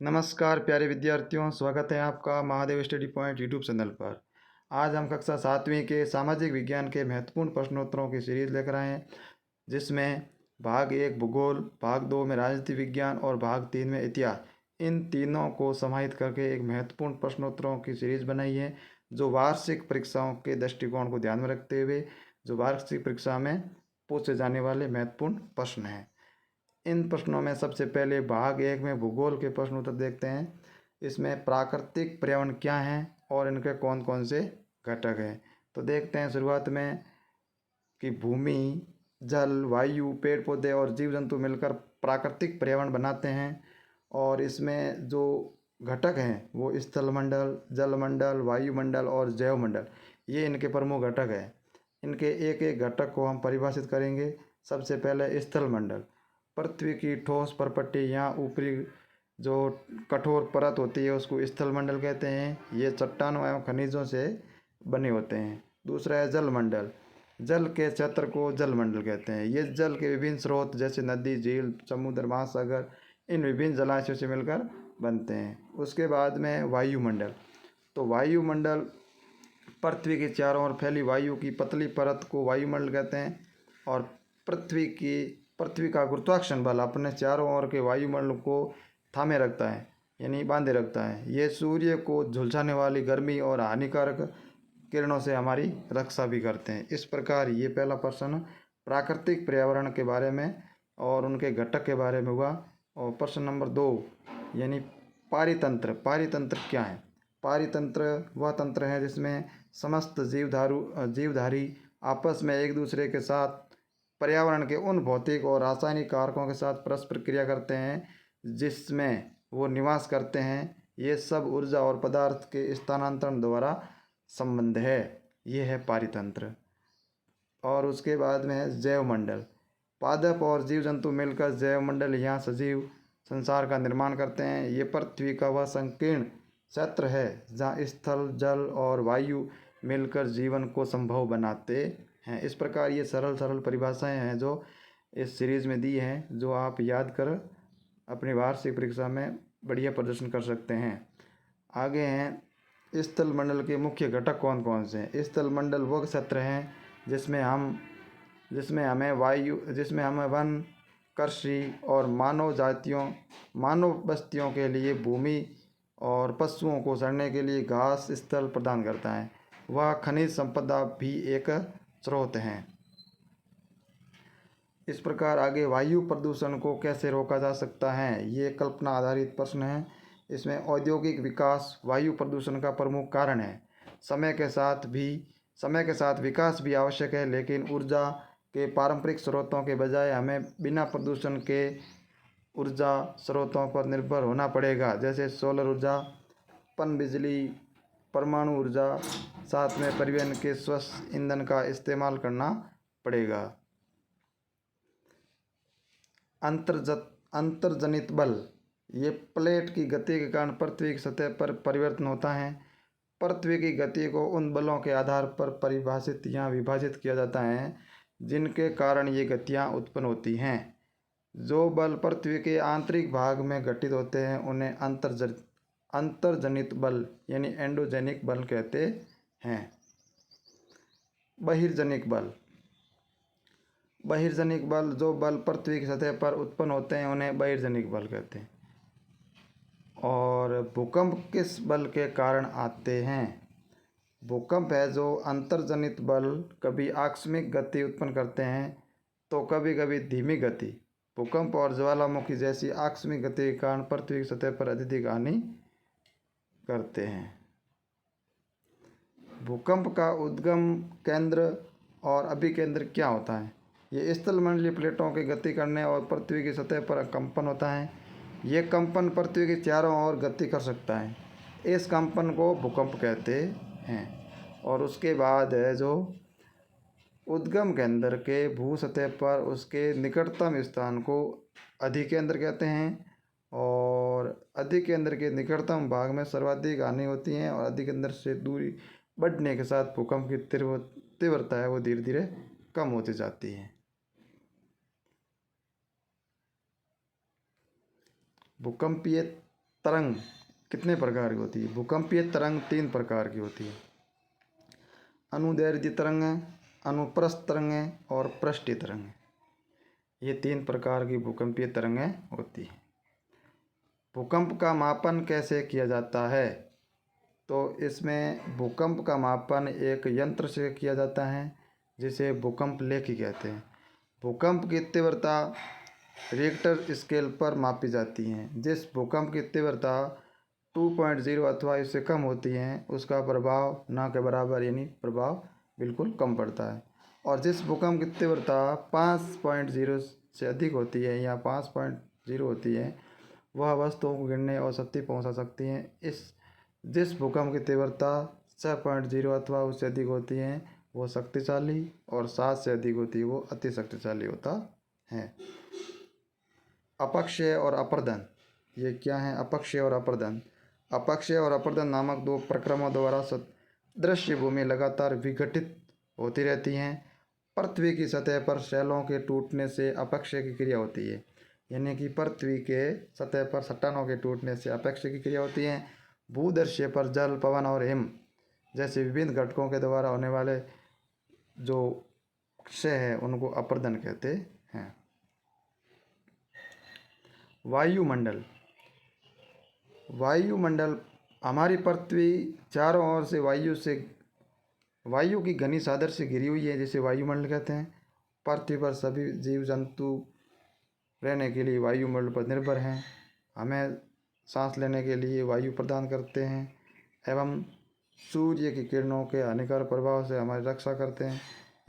नमस्कार प्यारे विद्यार्थियों, स्वागत है आपका Mahadev study point YouTube channel पर। आज हम कक्षा 7वीं के सामाजिक विज्ञान के महत्वपूर्ण प्रश्नोत्तरों की सीरीज लेकर आए हैं, जिसमें भाग 1 भूगोल, भाग 2 में राजनीति विज्ञान और भाग 3 में इतिहास, इन तीनों को समाहित करके एक महत्वपूर्ण प्रश्नोत्तरों की सीरीज बनाई है, जो वार्षिक परीक्षाओं के दृष्टिकोण को ध्यान में रखते हुए जो वार्षिक परीक्षा में पूछे जाने वाले महत्वपूर्ण प्रश्न हैं। इन प्रश्नों में सबसे पहले भाग 1 में भूगोल के प्रश्न उत्तर देखते हैं। इसमें प्राकृतिक पर्यावरण क्या हैं और इनके कौन कौन से घटक हैं। तो देखते हैं शुरुआत में कि भूमि, जल, वायु, पेड़ पौधे और जीव जंतु मिलकर प्राकृतिक पर्यावरण बनाते हैं। और इसमें जो घटक हैं वो स्थलमंडल, जलमंडल, वायुमंडल और जैवमंडल, ये इनके प्रमुख घटक हैं। इनके एक एक घटक को हम परिभाषित करेंगे। सबसे पहले स्थलमंडल, पृथ्वी की ठोस परपट्टी या ऊपरी जो कठोर परत होती है उसको स्थलमंडल कहते हैं। ये चट्टानों एवं खनिजों से बने होते हैं। दूसरा है जलमंडल, जल के क्षेत्र को जलमंडल कहते हैं। ये जल के विभिन्न स्रोत जैसे नदी, झील, समुद्र, महासागर, इन विभिन्न जलाशयों से मिलकर बनते हैं। उसके बाद में वायुमंडल, तो वायुमंडल पृथ्वी के चारों ओर फैली वायु की पतली परत को वायुमंडल कहते हैं। और पृथ्वी का गुरुत्वाकर्षण बल अपने चारों ओर के वायुमंडल को थामे रखता है, यानी बांधे रखता है। ये सूर्य को झुलसाने वाली गर्मी और हानिकारक किरणों से हमारी रक्षा भी करते हैं। इस प्रकार ये पहला प्रश्न प्राकृतिक पर्यावरण के बारे में और उनके घटक के बारे में हुआ। और प्रश्न नंबर 2 यानी पारितंत्र। पारितंत्र क्या है? पारितंत्र वह तंत्र है जिसमें समस्त जीवधारी आपस में एक दूसरे के साथ पर्यावरण के उन भौतिक और रासायनिक कारकों के साथ परस्पर क्रिया करते हैं जिसमें वो निवास करते हैं। ये सब ऊर्जा और पदार्थ के स्थानांतरण द्वारा संबंध है। ये है पारितंत्र। और उसके बाद में है जैवमंडल। पादप और जीव जंतु मिलकर जैवमंडल या सजीव संसार का निर्माण करते हैं। ये पृथ्वी का वह संकीर्ण क्षेत्र है जहाँ स्थल, जल और वायु मिलकर जीवन को संभव बनाते हैं। इस प्रकार ये सरल सरल परिभाषाएं हैं जो इस सीरीज़ में दी हैं, जो आप याद कर अपनी वार्षिक परीक्षा में बढ़िया प्रदर्शन कर सकते हैं। आगे हैं स्थल मंडल के मुख्य घटक कौन कौन से हैं। स्थल मंडल वह क्षेत्र हैं जिसमें हमें वन, कृषि और मानव बस्तियों के लिए भूमि और पशुओं को चरने के लिए घास स्थल प्रदान करता है। वह खनिज संपदा भी एक स्रोत हैं। इस प्रकार आगे वायु प्रदूषण को कैसे रोका जा सकता है, ये कल्पना आधारित प्रश्न है। इसमें औद्योगिक विकास वायु प्रदूषण का प्रमुख कारण है। समय के साथ विकास भी आवश्यक है, लेकिन ऊर्जा के पारंपरिक स्रोतों के बजाय हमें बिना प्रदूषण के ऊर्जा स्रोतों पर निर्भर होना पड़ेगा, जैसे सोलर ऊर्जा, पनबिजली, परमाणु ऊर्जा। साथ में परिवहन के स्वच्छ ईंधन का इस्तेमाल करना पड़ेगा। अंतर्जनित बल, ये प्लेट की गति के कारण पृथ्वी की सतह पर परिवर्तन होता है। पृथ्वी की गति को उन बलों के आधार पर परिभाषित या विभाजित किया जाता है जिनके कारण ये गतियाँ उत्पन्न होती हैं। जो बल पृथ्वी के आंतरिक भाग में घटित होते हैं उन्हें अंतर्जनित बल यानी एंडोजेनिक बल कहते हैं। बहिर्जनिक बल, जो बल पृथ्वी की सतह पर उत्पन्न होते हैं उन्हें बहिर्जनिक बल कहते हैं। और भूकंप किस बल के कारण आते हैं? भूकंप है जो अंतर्जनित बल कभी आकस्मिक गति उत्पन्न करते हैं तो कभी कभी धीमी गति। भूकंप और ज्वालामुखी जैसी आकस्मिक गति के कारण पृथ्वी की सतह पर अत्यधिक हानि करते हैं। भूकंप का उद्गम केंद्र और अभिकेंद्र क्या होता है? ये स्थलमंडलीय प्लेटों के गति करने और पृथ्वी की सतह पर कंपन होता है। ये कंपन पृथ्वी के चारों ओर गति कर सकता है। इस कंपन को भूकंप कहते हैं। और उसके बाद है जो उद्गम केंद्र के भू सतह पर उसके निकटतम स्थान को अधिकेंद्र कहते हैं। और अधिकेंद्र के निकटतम भाग में सर्वाधिक हानि होती है और अधिकेंद्र से दूरी बढ़ने के साथ भूकंप की तीव्रता है वो धीरे धीरे कम होती जाती है। भूकंपीय तरंग कितने प्रकार की होती है? भूकंपीय तरंग 3 प्रकार की होती है। अनुदैर्ध्य तरंग है, अनुप्रस्थ तरंग है और पृष्ठीय तरंग है। ये 3 प्रकार की भूकंपीय तरंगें होती हैं। भूकंप का मापन कैसे किया जाता है? तो इसमें भूकंप का मापन एक यंत्र से किया जाता है जिसे भूकंप लेखी कहते हैं। भूकंप की तीव्रता रिक्टर स्केल पर मापी जाती है। जिस भूकंप की तीव्रता 2.0 अथवा इससे कम होती है उसका प्रभाव न के बराबर यानी प्रभाव बिल्कुल कम पड़ता है, और जिस भूकंप की तीव्रता 5.0 से अधिक होती है या 5.0 होती है वह वस्तुओं को गिरने और क्षति पहुंचा सकती हैं। जिस भूकंप की तीव्रता 6.0 अथवा उससे अधिक होती है वो शक्तिशाली, और 7 से अधिक होती है वो अति शक्तिशाली होता है। अपक्षय और अपर्दन, ये क्या है? अपक्षय और अपर्दन। अपक्षय और अपर्दन नामक 2 प्रक्रमों द्वारा दृश्य भूमि लगातार विघटित होती रहती हैं। पृथ्वी की सतह पर शैलों के टूटने से अपक्षय की क्रिया होती है, यानी कि पृथ्वी के सतह पर चट्टानों के टूटने से अपक्षय की क्रिया होती है। भूदृश्य पर जल, पवन और हिम जैसे विभिन्न घटकों के द्वारा होने वाले जो क्षय है उनको अपर्दन कहते हैं। वायुमंडल। वायुमंडल हमारी पृथ्वी चारों ओर से वायु की घनी चादर से घिरी हुई है जिसे वायुमंडल कहते हैं। पृथ्वी पर सभी जीव जंतु रहने के लिए वायुमंडल पर निर्भर हैं। हमें सांस लेने के लिए वायु प्रदान करते हैं एवं सूर्य की किरणों के हानिकारक प्रभाव से हमारी रक्षा करते हैं।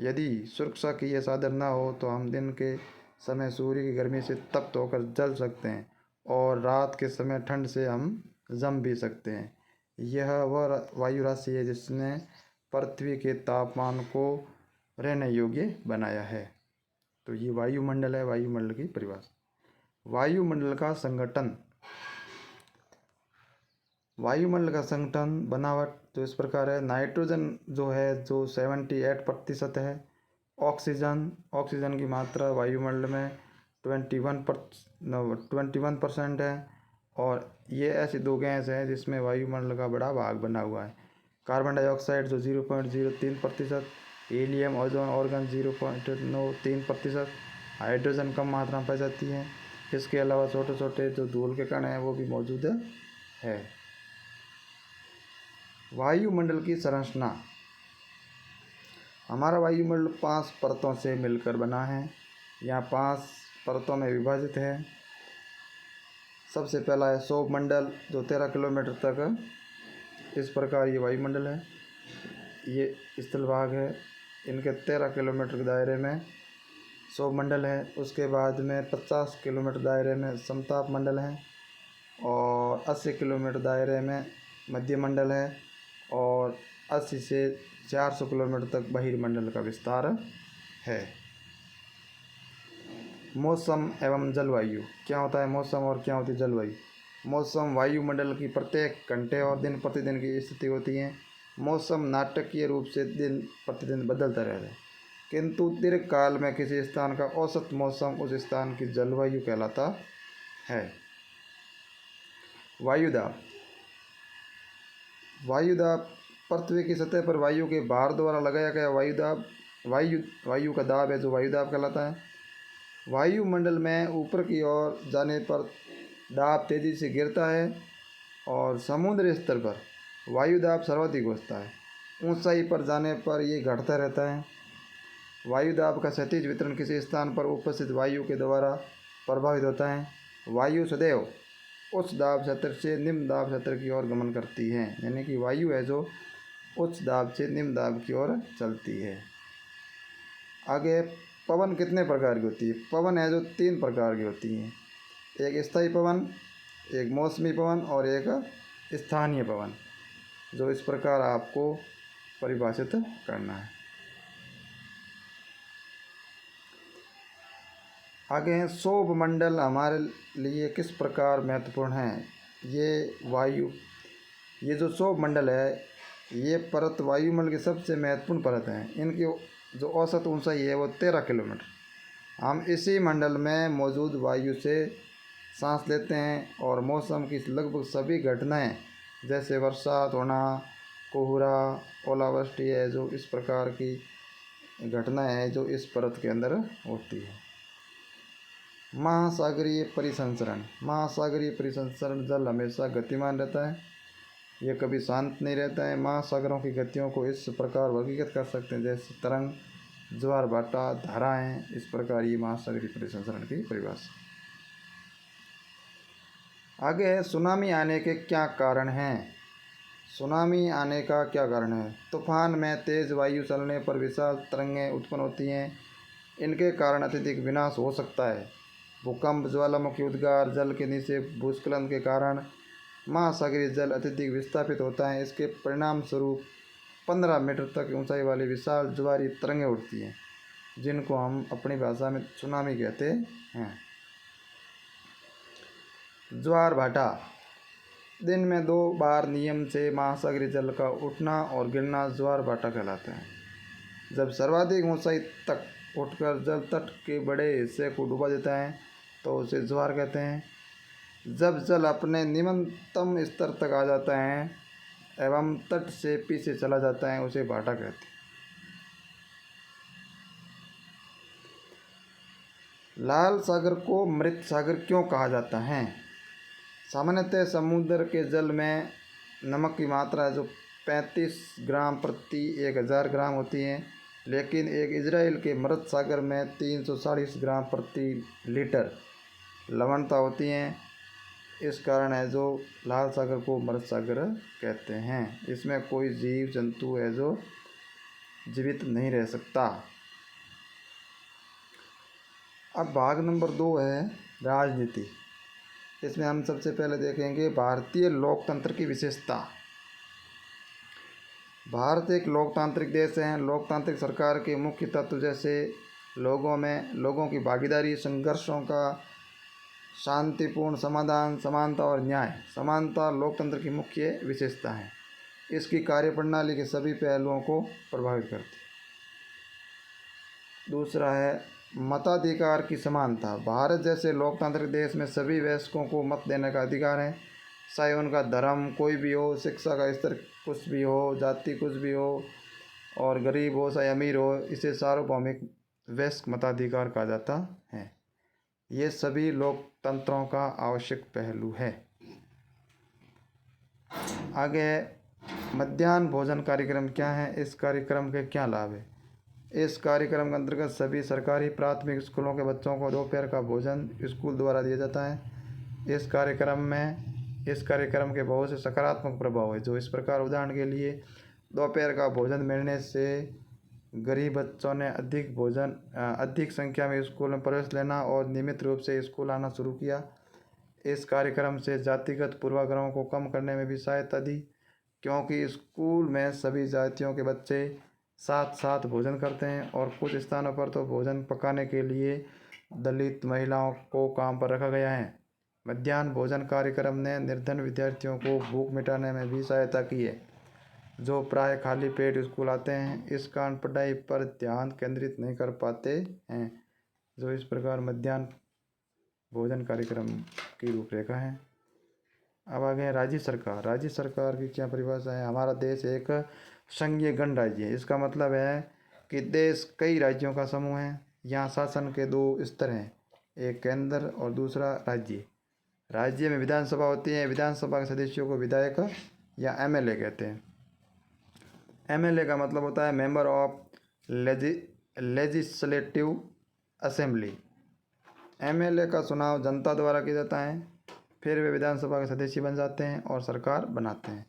यदि सुरक्षा की यह साधन न हो तो हम दिन के समय सूर्य की गर्मी से तप्त होकर जल सकते हैं और रात के समय ठंड से हम जम भी सकते हैं। यह वह वायु राशि है जिसने पृथ्वी के तापमान को रहने योग्य बनाया है। तो ये वायुमंडल है, वायुमंडल की परिभाषा। वायुमंडल का संगठन। वायुमंडल का संगठन बनावट तो इस प्रकार है। नाइट्रोजन जो है जो 78% है। ऑक्सीजन की मात्रा वायुमंडल में 21% है, और ये ऐसी 2 गैस हैं जिसमें वायुमंडल का बड़ा भाग बना हुआ है। कार्बन डाइऑक्साइड जो 0.03%, हीलियम, ओजोन, ऑर्गन 0.93%, हाइड्रोजन कम मात्रा में पाई जाती है। इसके अलावा छोटे छोटे जो धूल के कण हैं वो भी मौजूद है। वायुमंडल की संरचना। हमारा वायुमंडल 5 परतों से मिलकर बना है, यहाँ 5 परतों में विभाजित है। सबसे पहला है सौरमंडल जो 13 किलोमीटर तक, इस प्रकार ये वायुमंडल है। ये स्थल भाग है, इनके 13 किलोमीटर के दायरे में सौरमंडल है। उसके बाद में 50 किलोमीटर दायरे में समताप मंडल है, और 80 किलोमीटर दायरे में मध्यमंडल है, और 80 से 400 किलोमीटर तक बहिर्मंडल का विस्तार है। मौसम एवं जलवायु। क्या होता है मौसम और क्या होती है जलवायु? मौसम वायुमंडल की प्रत्येक घंटे और दिन प्रतिदिन की स्थिति होती है। मौसम नाटकीय रूप से दिन प्रतिदिन बदलता रहता है, किंतु दीर्घकाल में किसी स्थान का औसत मौसम उस स्थान की जलवायु कहलाता है। वायुदाब। वायुदाब पृथ्वी की सतह पर वायु के भार द्वारा लगाया गया वायु का दाब है जो वायुदाब कहलाता है। वायुमंडल में ऊपर की ओर जाने पर दाब तेजी से गिरता है, और समुद्र स्तर पर वायुदाब सर्वाधिक होता है। ऊंचाई पर जाने पर ये घटता रहता है। वायुदाब का क्षैतिज वितरण किसी स्थान पर उपस्थित वायु के द्वारा प्रभावित होता है। वायु सदैव उच्च दाब क्षेत्र से निम्न दाब क्षेत्र की ओर गमन करती है, यानी कि वायु है जो उच्च दाब से निम्न दाब की ओर चलती है। आगे पवन कितने प्रकार की होती है? पवन है जो 3 प्रकार की होती हैं, एक स्थायी पवन, एक मौसमी पवन और एक स्थानीय पवन, जो इस प्रकार आपको परिभाषित करना है। आगे हैं सौरमंडल हमारे लिए किस प्रकार महत्वपूर्ण है। ये जो सौरमंडल है ये परत वायुमंडल की सबसे महत्वपूर्ण परत है। इनकी जो औसत ऊंचाई है वो 13 किलोमीटर। हम इसी मंडल में मौजूद वायु से सांस लेते हैं और मौसम की लगभग सभी घटनाएं जैसे बरसात होना, कोहरा, ओलावृष्टि है जो इस प्रकार की घटनाएं हैं जो इस परत के अंदर होती है। महासागरीय परिसंचरण जल हमेशा गतिमान रहता है, यह कभी शांत नहीं रहता है। महासागरों की गतियों को इस प्रकार वर्गीकृत कर सकते हैं जैसे तरंग, ज्वार भाटा, धाराएं। इस प्रकार ये महासागरीय परिसंचरण की परिभाषा। आगे है सुनामी आने के क्या कारण हैं। सुनामी आने का क्या कारण है। तूफान में तेज़ वायु चलने पर विशाल तरंगें उत्पन्न होती हैं, इनके कारण अत्यधिक विनाश हो सकता है। भूकंप, ज्वालामुखी उद्गार, जल के नीचे भूस्खलन के कारण महासागरीय जल अत्यधिक विस्थापित होता है। इसके परिणाम स्वरूप 15 मीटर तक ऊंचाई वाली विशाल ज्वारी तरंगें उठती हैं, जिनको हम अपनी भाषा में सुनामी कहते हैं। ज्वार भाटा, दिन में 2 बार नियम से महासागरीय जल का उठना और गिरना ज्वार भाटा कहलाता है। जब सर्वाधिक ऊंचाई तक उठकर जल तट के बड़े हिस्से को डुबा देता है तो उसे ज्वार कहते हैं। जब जल अपने निम्नतम स्तर तक आ जाता है एवं तट से पीछे चला जाता है उसे भाटा कहते हैं। लाल सागर को मृत सागर क्यों कहा जाता है। सामान्यतः समुद्र के जल में नमक की मात्रा जो 35 ग्राम प्रति 1000 ग्राम होती है, लेकिन एक इजराइल के मृत सागर में 340 ग्राम प्रति लीटर लवणता होती है। इस कारण है जो लाल सागर को मृत सागर कहते हैं। इसमें कोई जीव जंतु है जो जीवित नहीं रह सकता। अब भाग नंबर 2 है राजनीति। इसमें हम सबसे पहले देखेंगे भारतीय लोकतंत्र की विशेषता। भारत एक लोकतांत्रिक देश है। लोकतांत्रिक सरकार के मुख्य तत्व जैसे लोगों की भागीदारी, संघर्षों का शांतिपूर्ण समाधान, समानता और न्याय। समानता लोकतंत्र की मुख्य विशेषता है। इसकी कार्यप्रणाली के सभी पहलुओं को प्रभावित करती है। दूसरा है मताधिकार की समानता। भारत जैसे लोकतांत्रिक देश में सभी वयस्कों को मत देने का अधिकार है, चाहे उनका धर्म कोई भी हो, शिक्षा का स्तर कुछ भी हो, जाति कुछ भी हो, और गरीब हो चाहे अमीर हो, इसे सार्वभौमिक वयस्क मताधिकार कहा जाता है। ये सभी लोकतंत्रों का आवश्यक पहलू है। आगे मध्याह्न भोजन कार्यक्रम क्या है, इस कार्यक्रम के क्या लाभ है। इस कार्यक्रम के अंतर्गत सभी सरकारी प्राथमिक स्कूलों के बच्चों को दोपहर का भोजन स्कूल द्वारा दिया जाता है। इस कार्यक्रम के बहुत से सकारात्मक प्रभाव है जो इस प्रकार, उदाहरण के लिए दोपहर का भोजन मिलने से गरीब बच्चों ने अधिक संख्या में स्कूल में प्रवेश लेना और नियमित रूप से स्कूल आना शुरू किया। इस कार्यक्रम से जातिगत पूर्वाग्रहों को कम करने में भी सहायता दी, क्योंकि स्कूल में सभी जातियों के बच्चे साथ साथ भोजन करते हैं और कुछ स्थानों पर तो भोजन पकाने के लिए दलित महिलाओं को काम पर रखा गया है। मध्याह्न भोजन कार्यक्रम ने निर्धन विद्यार्थियों को भूख मिटाने में भी सहायता की है, जो प्राय खाली पेट स्कूल आते हैं। इस कारण पढ़ाई पर ध्यान केंद्रित नहीं कर पाते हैं। जो इस प्रकार मध्याह्न भोजन कार्यक्रम की रूपरेखा है। अब आगे राज्य सरकार। राज्य सरकार की क्या परिभाषा है। हमारा देश एक संघीय गणराज्य है। इसका मतलब है कि देश कई राज्यों का समूह है। यहाँ शासन के 2 स्तर हैं, एक केंद्र और दूसरा राज्य। राज्य में विधानसभा होती है। विधानसभा के सदस्यों को विधायक या एमएलए कहते हैं। एमएलए का मतलब होता है member of legislative assembly. MLA का चुनाव जनता द्वारा किया जाता है, फिर वे विधानसभा के सदस्य बन जाते हैं और सरकार बनाते हैं।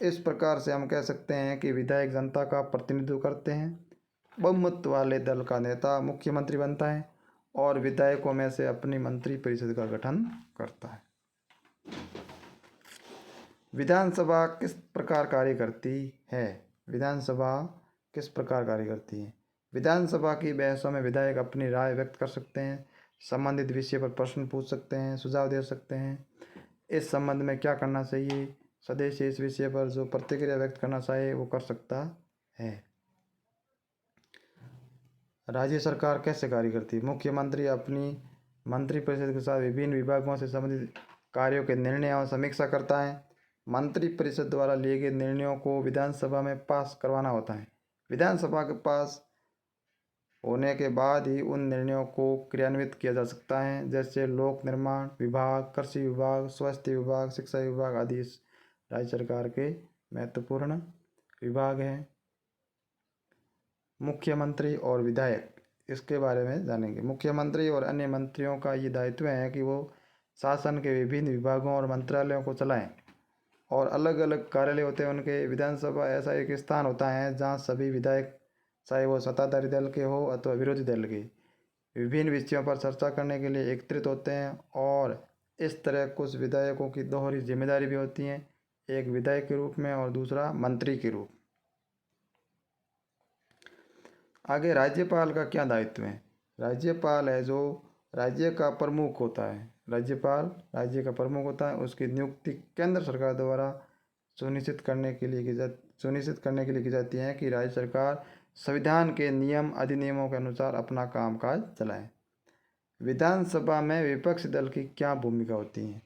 इस प्रकार से हम कह सकते हैं कि विधायक जनता का प्रतिनिधित्व करते हैं। बहुमत वाले दल का नेता मुख्यमंत्री बनता है और विधायकों में से अपनी मंत्री परिषद का गठन करता है। विधानसभा किस प्रकार कार्य करती है। विधानसभा किस प्रकार कार्य करती है। विधानसभा की बहसों में विधायक अपनी राय व्यक्त कर सकते हैं, संबंधित विषय पर प्रश्न पूछ सकते हैं, सुझाव दे सकते हैं। इस संबंध में क्या करना चाहिए, सदस्य इस विषय पर जो प्रतिक्रिया व्यक्त करना चाहे वो कर सकता है। राज्य सरकार कैसे कार्य करती है। मुख्यमंत्री अपनी मंत्रिपरिषद के साथ विभिन्न विभागों से संबंधित कार्यों के निर्णय और समीक्षा करता है। मंत्रिपरिषद द्वारा लिए गए निर्णयों को विधानसभा में पास करवाना होता है। विधानसभा के पास होने के बाद ही उन निर्णयों को क्रियान्वित किया जा सकता है, जैसे लोक निर्माण विभाग, कृषि विभाग, स्वास्थ्य विभाग, शिक्षा विभाग आदि राज्य सरकार के महत्वपूर्ण विभाग हैं। मुख्यमंत्री और विधायक, इसके बारे में जानेंगे। मुख्यमंत्री और अन्य मंत्रियों का ये दायित्व है कि वो शासन के विभिन्न विभागों और मंत्रालयों को चलाएं, और अलग अलग कार्यालय होते हैं उनके। विधानसभा ऐसा एक स्थान होता है जहाँ सभी विधायक, चाहे वो सत्ताधारी दल के हो अथवा विरोधी दल के, विभिन्न विषयों पर चर्चा करने के लिए एकत्रित होते हैं। और इस तरह कुछ विधायकों की दोहरी जिम्मेदारी भी होती है, एक विधायक के रूप में और दूसरा मंत्री के रूप। आगे राज्यपाल का क्या दायित्व है। राज्यपाल है जो राज्य का प्रमुख होता है। राज्यपाल राज्य का प्रमुख होता है। उसकी नियुक्ति केंद्र सरकार द्वारा सुनिश्चित करने के लिए की जाती है कि राज्य सरकार संविधान के नियम अधिनियमों के अनुसार अपना कामकाज चलाए। विधानसभा में विपक्ष दल की क्या भूमिका होती है।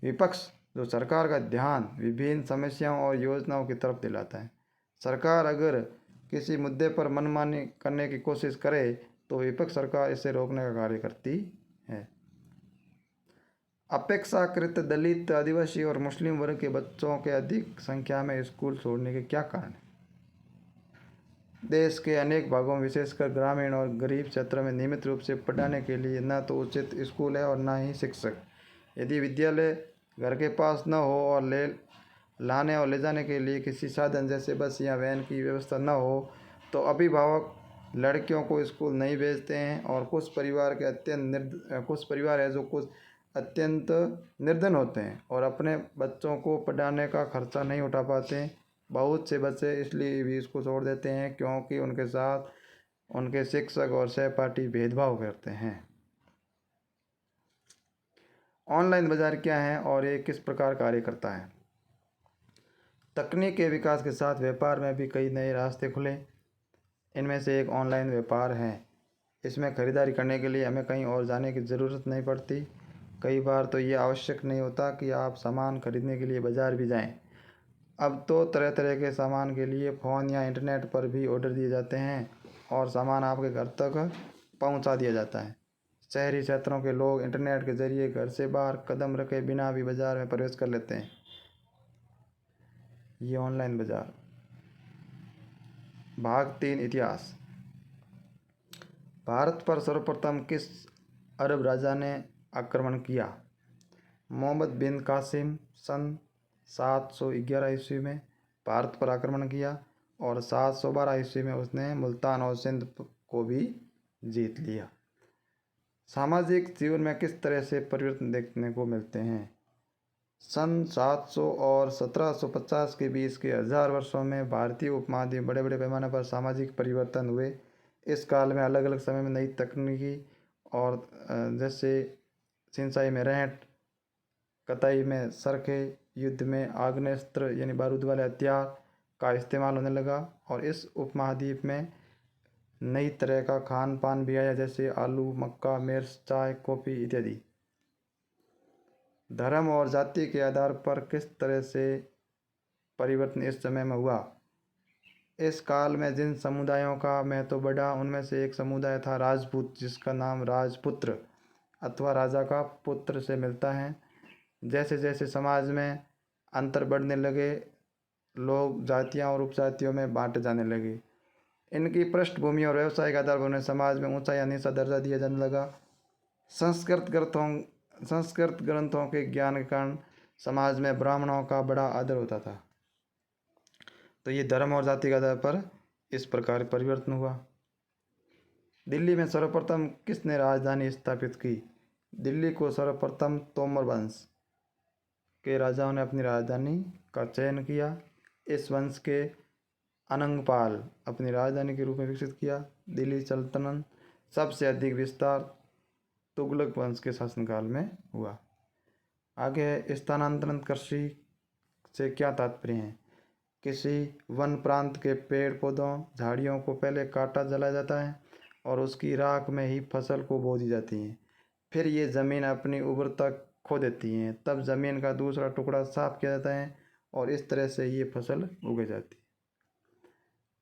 विपक्ष जो सरकार का ध्यान विभिन्न समस्याओं और योजनाओं की तरफ दिलाता है। सरकार अगर किसी मुद्दे पर मनमानी करने की कोशिश करे तो विपक्ष सरकार इसे रोकने का कार्य करती है। अपेक्षाकृत दलित, आदिवासी और मुस्लिम वर्ग के बच्चों के अधिक संख्या में स्कूल छोड़ने के क्या कारण हैं। देश के अनेक भागों में विशेषकर ग्रामीण और गरीब क्षेत्रों में नियमित रूप से पढ़ाने के लिए न तो उचित स्कूल है और न ही शिक्षक। यदि विद्यालय घर के पास न हो और लाने और ले जाने के लिए किसी साधन जैसे बस या वैन की व्यवस्था न हो तो अभिभावक लड़कियों को स्कूल नहीं भेजते हैं। और कुछ परिवार है जो अत्यंत निर्धन होते हैं और अपने बच्चों को पढ़ाने का खर्चा नहीं उठा पाते। बहुत से बच्चे इसलिए भी स्कूल छोड़ देते हैं क्योंकि उनके साथ उनके शिक्षक और सहपाठी भेदभाव करते हैं। ऑनलाइन बाजार क्या है और ये किस प्रकार कार्य करता है। तकनीक के विकास के साथ व्यापार में भी कई नए रास्ते खुले। इनमें से एक ऑनलाइन व्यापार है। इसमें खरीदारी करने के लिए हमें कहीं और जाने की ज़रूरत नहीं पड़ती। कई बार तो ये आवश्यक नहीं होता कि आप सामान खरीदने के लिए बाज़ार भी जाएं। अब तो तरह तरह के सामान के लिए फ़ोन या इंटरनेट पर भी ऑर्डर दिए जाते हैं और सामान आपके घर तक पहुंचा दिया जाता है। शहरी क्षेत्रों के लोग इंटरनेट के ज़रिए घर से बाहर कदम रखे बिना भी बाज़ार में प्रवेश कर लेते हैं। ये ऑनलाइन बाज़ार। भाग 3 इतिहास। भारत पर सर्वप्रथम किस अरब राजा ने आक्रमण किया। मोहम्मद बिन कासिम सन 711 ईस्वी में भारत पर आक्रमण किया और 712 ईस्वी में उसने मुल्तान और सिंध को भी जीत लिया। सामाजिक जीवन में किस तरह से परिवर्तन देखने को मिलते हैं। सन 700 और 1750 के बीच के 1000 वर्षों में भारतीय उपमहाद्वीप में बड़े बड़े पैमाने पर सामाजिक परिवर्तन हुए। इस काल में अलग अलग समय में नई तकनीकी और जैसे सिंचाई में रहट, कताई में सरखे, युद्ध में आग्नेयास्त्र यानी बारूद वाले हथियार का इस्तेमाल होने लगा। और इस उपमहाद्वीप में नई तरह का खान पान भी आया, जैसे आलू, मक्का, मिर्च, चाय, कॉफ़ी इत्यादि। धर्म और जाति के आधार पर किस तरह से परिवर्तन इस समय में हुआ। इस काल में जिन समुदायों का महत्व बढ़ा उनमें से एक समुदाय था राजपूत, जिसका नाम राजपुत्र अथवा राजा का पुत्र से मिलता है। जैसे जैसे समाज में अंतर बढ़ने लगे, लोग जातियाँ और उपजातियों में बांटे जाने लगे। इनकी पृष्ठभूमि और व्यवसाय के आधार पर उन्हें समाज में ऊंचा या नीचा दर्जा दिया जाने लगा। संस्कृत ग्रंथों के ज्ञान के कारण समाज में ब्राह्मणों का बड़ा आदर होता था। तो ये धर्म और जाति के आधार पर इस प्रकार परिवर्तन हुआ। दिल्ली में सर्वप्रथम किसने राजधानी स्थापित की। दिल्ली को सर्वप्रथम तोमर वंश के राजाओं ने अपनी राजधानी का चयन किया। इस वंश के अनंगपाल अपनी राजधानी के रूप में विकसित किया। दिल्ली सल्तनत सबसे अधिक विस्तार तुगलक वंश के शासनकाल में हुआ। आगे है स्थानांतरण। कृषि से क्या तात्पर्य है। किसी वन प्रांत के पेड़ पौधों झाड़ियों को पहले काटा जलाया जाता है और उसकी राख में ही फसल को बो दी जाती हैं। फिर ये ज़मीन अपनी उर्वरता खो देती हैं, तब ज़मीन का दूसरा टुकड़ा साफ किया जाता है और इस तरह से ये फसल उगाई जाती है।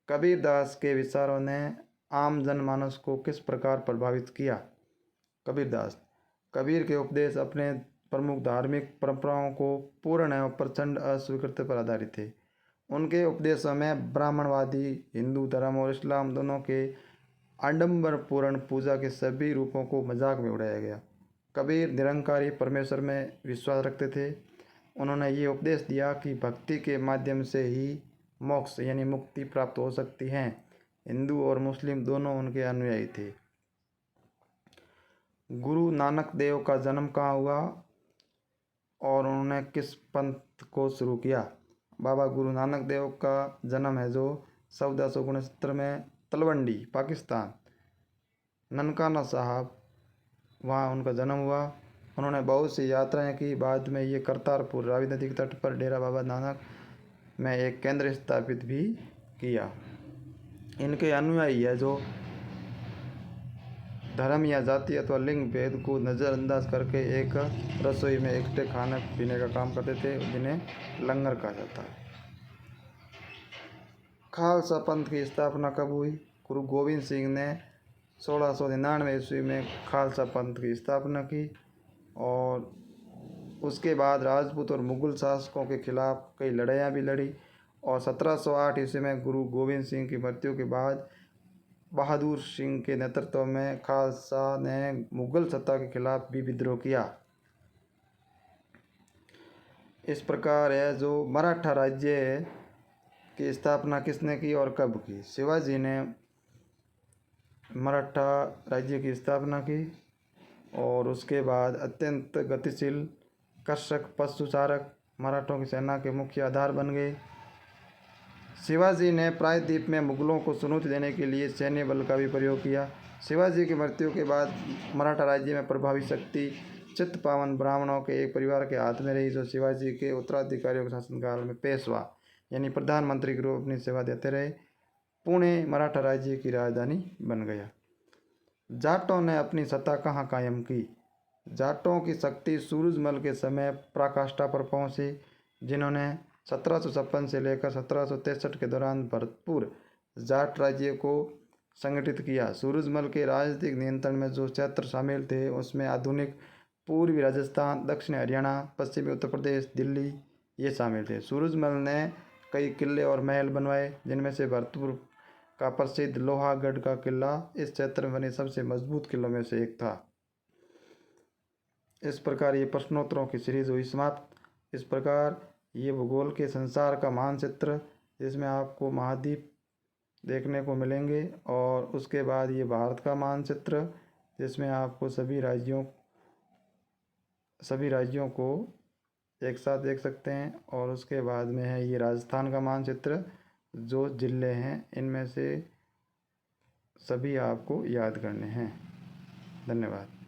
कबीर दास के विचारों ने आम जनमानस को किस प्रकार प्रभावित किया? कबीर दास कबीर के उपदेश अपने प्रमुख धार्मिक परंपराओं को पूर्ण एवं प्रचंड अस्वीकृति पर आधारित थे। उनके उपदेशों में ब्राह्मणवादी हिंदू धर्म और इस्लाम दोनों के आडंबरपूर्ण पूजा के सभी रूपों को मजाक में उड़ाया गया। कबीर निरंकारी परमेश्वर में विश्वास रखते थे। उन्होंने ये उपदेश दिया कि भक्ति के माध्यम से ही मोक्ष यानी मुक्ति प्राप्त हो सकती है। हिंदू और मुस्लिम दोनों उनके अनुयायी थे। गुरु नानक देव का जन्म कहाँ हुआ और उन्होंने किस पंथ को शुरू किया? बाबा गुरु नानक देव का जन्म है जो 1469 में तलवंडी पाकिस्तान ननकाना साहब वहाँ उनका जन्म हुआ। उन्होंने बहुत सी यात्राएं की। बाद में ये करतारपुर रावी नदी के तट पर डेरा बाबा नानक में एक केंद्र स्थापित भी किया। इनके अनुयायी है जो धर्म या जाति अथवा लिंग भेद को नज़रअंदाज करके एक रसोई में इकट्ठे खाने पीने का काम करते थे, जिन्हें लंगर कहा जाता है। खालसा पंथ की स्थापना कब हुई? गुरु गोविंद सिंह ने 1699 ईस्वी में खालसा पंथ की स्थापना की और उसके बाद राजपूत और मुगल शासकों के खिलाफ कई लड़ाइयाँ भी लड़ी और 1708 ईस्वी में गुरु गोविंद सिंह की मृत्यु के बाद बहादुर सिंह के नेतृत्व में खालसा ने मुगल सत्ता के खिलाफ भी विद्रोह किया। इस प्रकार है जो मराठा राज्य की स्थापना किसने की और कब की? शिवाजी ने मराठा राज्य की स्थापना की और उसके बाद अत्यंत गतिशील कर्षक पशुचारक मराठों की सेना के मुख्य आधार बन गए। शिवाजी ने प्रायद्वीप में मुगलों को चुनौती देने के लिए सैन्य बल का भी प्रयोग किया। शिवाजी की मृत्यु के बाद मराठा राज्य में प्रभावी शक्ति चित्तपावन ब्राह्मणों के एक परिवार के हाथ में रही, जो शिवाजी के उत्तराधिकारियों के शासनकाल में पेशवा यानी प्रधानमंत्री के रूप में अपनी सेवा देते रहे। पुणे मराठा राज्य की राजधानी बन गया। जाटों ने अपनी सत्ता कहाँ कायम की? जाटों की शक्ति सूरजमल के समय पराकाष्ठा पर पहुंची, जिन्होंने 1756 से लेकर 1763 के दौरान भरतपुर जाट राज्य को संगठित किया। सूरजमल के राजनीतिक नियंत्रण में जो क्षेत्र शामिल थे उसमें आधुनिक पूर्वी राजस्थान, दक्षिणी हरियाणा, पश्चिमी उत्तर प्रदेश, दिल्ली ये शामिल थे। सूरजमल ने कई किले और महल बनवाए, जिनमें से भरतपुर का प्रसिद्ध लोहागढ़ का किला इस क्षेत्र में बने सबसे मजबूत किलों में से एक था। इस प्रकार ये प्रश्नोत्तरों की सीरीज हुई समाप्त। इस प्रकार ये भूगोल के संसार का मानचित्र, जिसमें आपको महाद्वीप देखने को मिलेंगे, और उसके बाद ये भारत का मानचित्र, जिसमें आपको सभी राज्यों को एक साथ देख सकते हैं, और उसके बाद में है ये राजस्थान का मानचित्र, जो जिले हैं इनमें से सभी आपको याद करने हैं। धन्यवाद।